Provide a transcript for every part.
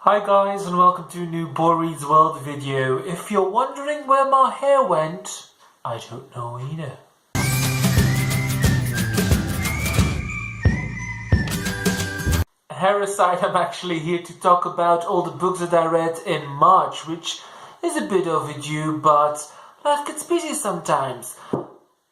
Hi guys, and welcome to a new boyreadsworld video. If you're wondering where my hair went, I don't know either. Hair aside, I'm actually here to talk about all the books that I read in March, which is a bit overdue, but life gets busy sometimes.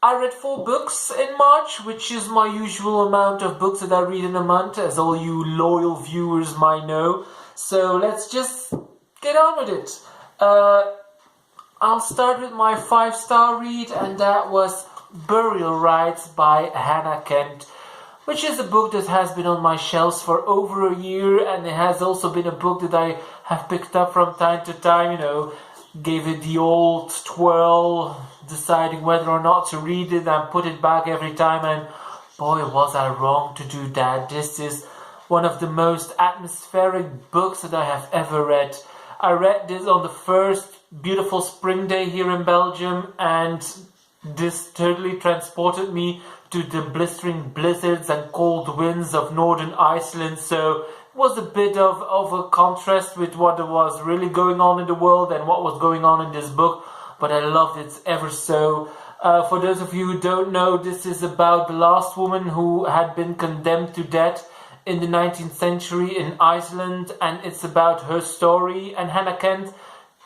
I read 4 books in March, which is my usual amount of books that I read in a month, as all you loyal viewers might know. So let's just get on with it. I'll start with my 5-star read, and that was Burial Rites by Hannah Kent, which is a book that has been on my shelves for over a year, and it has also been a book that I have picked up from time to time, gave it the old twirl, deciding whether or not to read it and put it back every time, and boy was I wrong to do that. This is one of the most atmospheric books that I have ever read. I read this on the first beautiful spring day here in Belgium, and this totally transported me to the blistering blizzards and cold winds of northern Iceland, so it was a bit of a contrast with what was really going on in the world and what was going on in this book, but I loved it ever so. For those of you who don't know, this is about the last woman who had been condemned to death in the 19th century in Iceland, and it's about her story. And Hannah Kent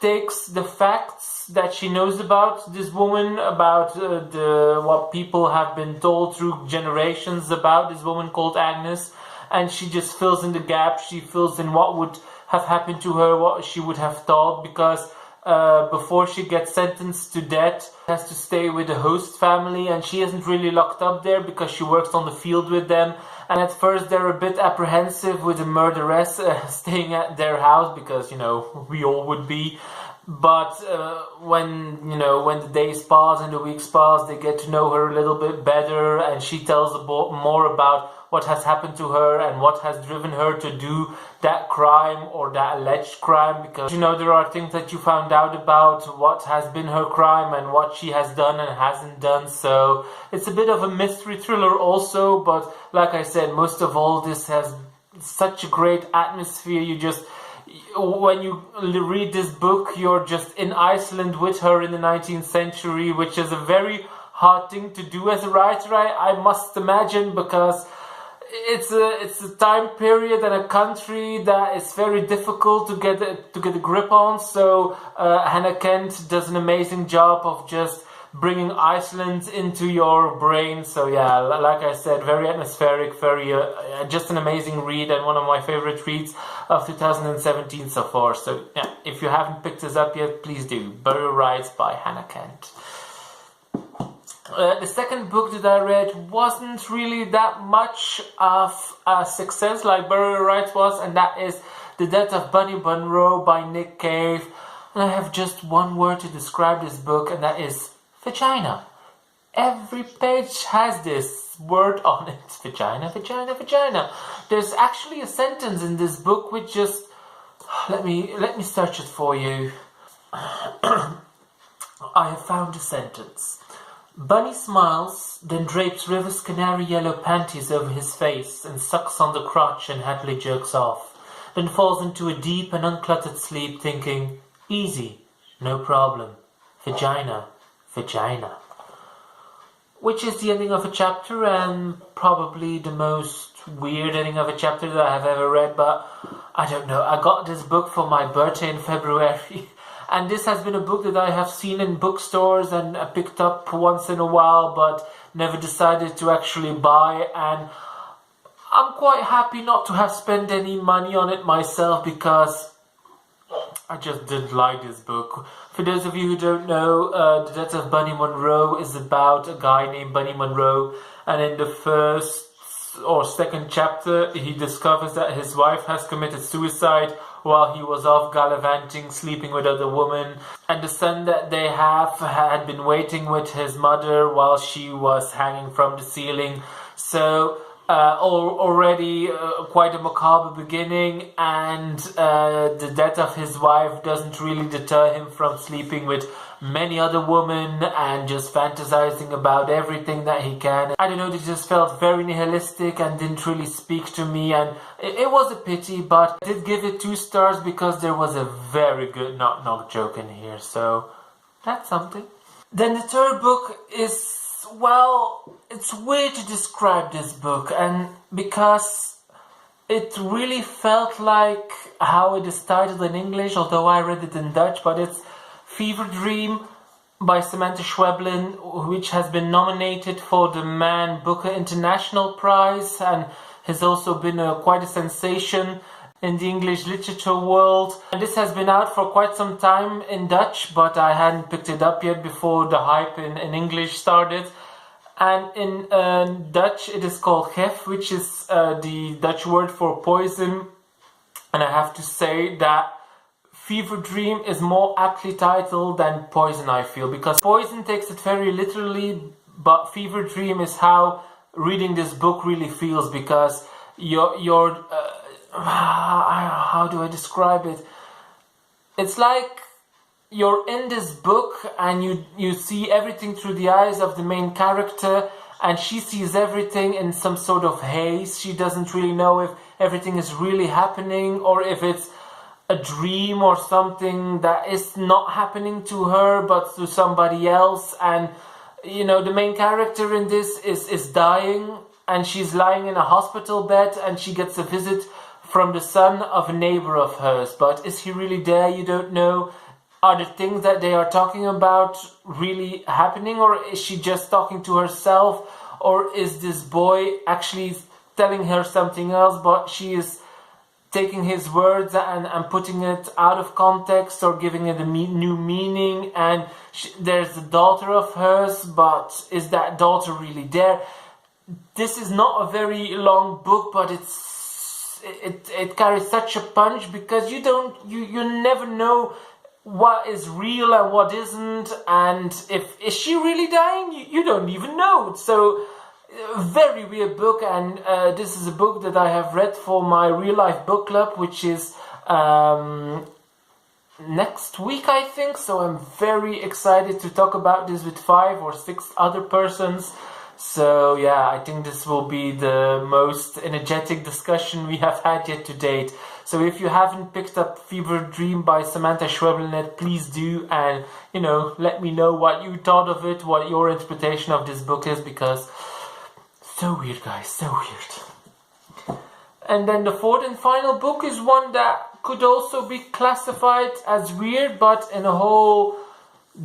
takes the facts that she knows about this woman, about what people have been told through generations about this woman called Agnes, and she just fills in the gaps. She fills in what would have happened to her, what she would have thought, because before she gets sentenced to death, she has to stay with the host family, and she isn't really locked up there because she works on the field with them. And at first they're a bit apprehensive with the murderess staying at their house, because we all would be. But when the days pass and the weeks pass, they get to know her a little bit better, and she tells more about what has happened to her and what has driven her to do that crime or that alleged crime, because there are things that you found out about what has been her crime and what she has done and hasn't done. So it's a bit of a mystery thriller also, but like I said, most of all, this has such a great atmosphere. When you read this book, you're just in Iceland with her in the 19th century, which is a very hard thing to do as a writer, I must imagine, because it's a time period and a country that is very difficult to get a grip on. So Hannah Kent does an amazing job of just bringing Iceland into your brain. So yeah, like I said, very atmospheric, very just an amazing read, and one of my favorite reads of 2017 so far. So yeah, if you haven't picked this up yet, please do. Burial Rites by Hannah Kent. The second book that I read wasn't really that much of a success like Burial Rites was, and that is The Death of Bunny Monroe by Nick Cave. And I have just one word to describe this book, and that is vagina. Every page has this word on it. Vagina, vagina, vagina. There's actually a sentence in this book which just... Let me search it for you. I have found a sentence. Bunny smiles, then drapes River's canary yellow panties over his face and sucks on the crotch and happily jerks off, then falls into a deep and uncluttered sleep thinking, easy, no problem, vagina, vagina. Which is the ending of a chapter, and probably the most weird ending of a chapter that I have ever read, but I don't know. I got this book for my birthday in February. And this has been a book that I have seen in bookstores and picked up once in a while, but never decided to actually buy. And I'm quite happy not to have spent any money on it myself, because I just didn't like this book. For those of you who don't know, The Death of Bunny Monroe is about a guy named Bunny Monroe. And in the first or second chapter, he discovers that his wife has committed suicide while he was off gallivanting, sleeping with other women. And the son that they have had been waiting with his mother while she was hanging from the ceiling. So already quite a macabre beginning, and the death of his wife doesn't really deter him from sleeping with many other women and just fantasizing about everything that he can. I don't know, it just felt very nihilistic and didn't really speak to me, and it was a pity, but I did give it 2 stars because there was a very good knock joke in here, so that's something. Then the third book is, well, it's weird to describe this book, and because it really felt like how it is titled in English, although I read it in Dutch, but it's Fever Dream by Samanta Schweblin, which has been nominated for the Man Booker International Prize and has also been quite a sensation in the English literature world. And this has been out for quite some time in Dutch, but I hadn't picked it up yet before the hype in English started. And in Dutch it is called gif, which is the Dutch word for poison. And I have to say that Fever Dream is more aptly titled than Poison, I feel, because Poison takes it very literally, but Fever Dream is how reading this book really feels, because you're how do I describe it? It's like you're in this book and you see everything through the eyes of the main character, and she sees everything in some sort of haze. She doesn't really know if everything is really happening or if it's a dream or something that is not happening to her but to somebody else. And you know, the main character in this is dying, and she's lying in a hospital bed, and she gets a visit from the son of a neighbor of hers. But is he really there? You don't know. Are the things that they are talking about really happening, or is she just talking to herself, or is this boy actually telling her something else, but she is taking his words and putting it out of context or giving it a new meaning? And there's a daughter of hers, but is that daughter really there? This is not a very long book, but it carries such a punch, because you never know what is real and what isn't, and is she really dying? You don't even know. So very weird book, and this is a book that I have read for my real life book club, which is next week, I think. So I'm very excited to talk about this with 5 or 6 other persons. So yeah, I think this will be the most energetic discussion we have had yet to date. So if you haven't picked up Fever Dream by Samanta Schweblin, please do, and you know, let me know what you thought of it, what your interpretation of this book is, because so weird, guys, so weird. And then the fourth and final book is one that could also be classified as weird, but in a whole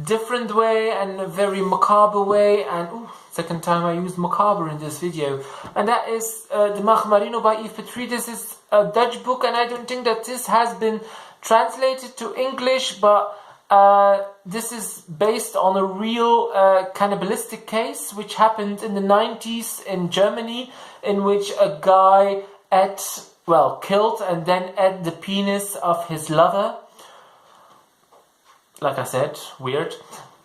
different way and a very macabre way. And second time I used macabre in this video. And that is the Marino by Yves Petry. This is a Dutch book, and I don't think that this has been translated to English, but this is based on a real cannibalistic case which happened in the 90s in Germany, in which a guy killed and then ate the penis of his lover. Like I said, weird.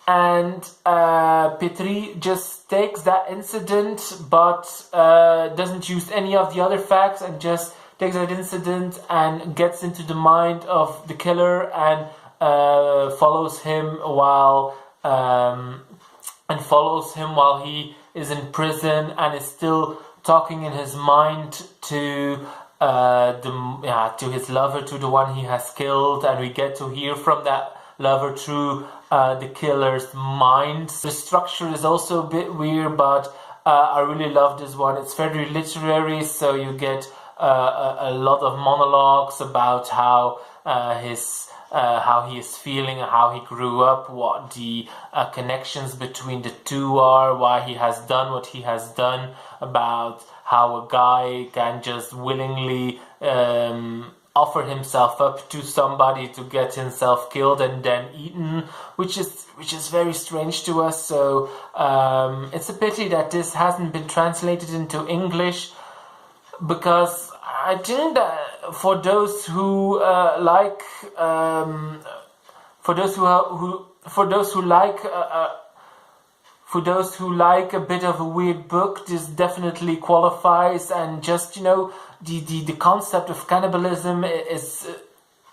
And Petry just takes that incident, but doesn't use any of the other facts, and just takes that incident and gets into the mind of the killer and follows him while he is in prison, and is still talking in his mind to his lover, to the one he has killed, and we get to hear from that lover through the killer's mind. The structure is also a bit weird, but I really love this one. It's very literary, so you get a lot of monologues about how he is feeling, how he grew up, what the connections between the two are, why he has done what he has done, about how a guy can just willingly offer himself up to somebody to get himself killed and then eaten, which is very strange to us. So it's a pity that this hasn't been translated into English, because I think that for those who like a bit of a weird book, this definitely qualifies. And just, you know, the concept of cannibalism is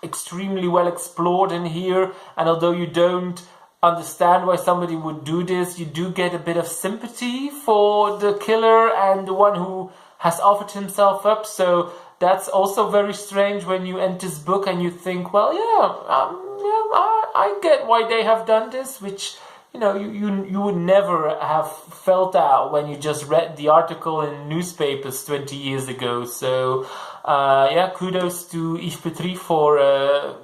extremely well explored in here, and although you don't understand why somebody would do this. You do get a bit of sympathy for the killer and the one who has offered himself up. So that's also very strange when you end this book and you think, well, I get why they have done this, which, you know, you would never have felt out when you just read the article in newspapers 20 years ago. So, kudos to Yves Petry for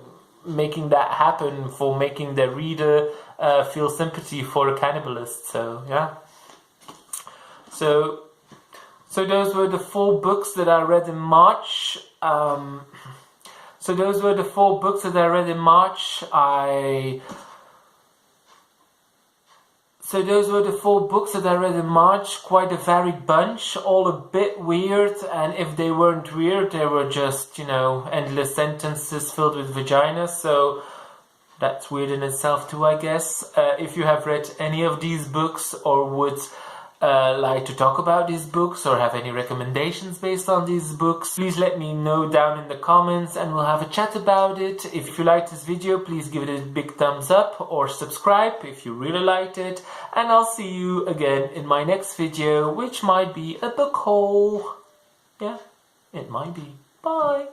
making that happen, for making the reader feel sympathy for a cannibalist. So, yeah. So those were the 4 books that I read in March. So those were the 4 books that I read in March. So those were the 4 books that I read in March. Quite a varied bunch, all a bit weird. And if they weren't weird, they were just, you know, endless sentences filled with vaginas. So that's weird in itself too, I guess. If you have read any of these books or would like to talk about these books or have any recommendations based on these books, please let me know down in the comments and we'll have a chat about it. If you liked this video, please give it a big thumbs up or subscribe if you really liked it, and I'll see you again in my next video, which might be a book haul. Yeah, it might be. Bye!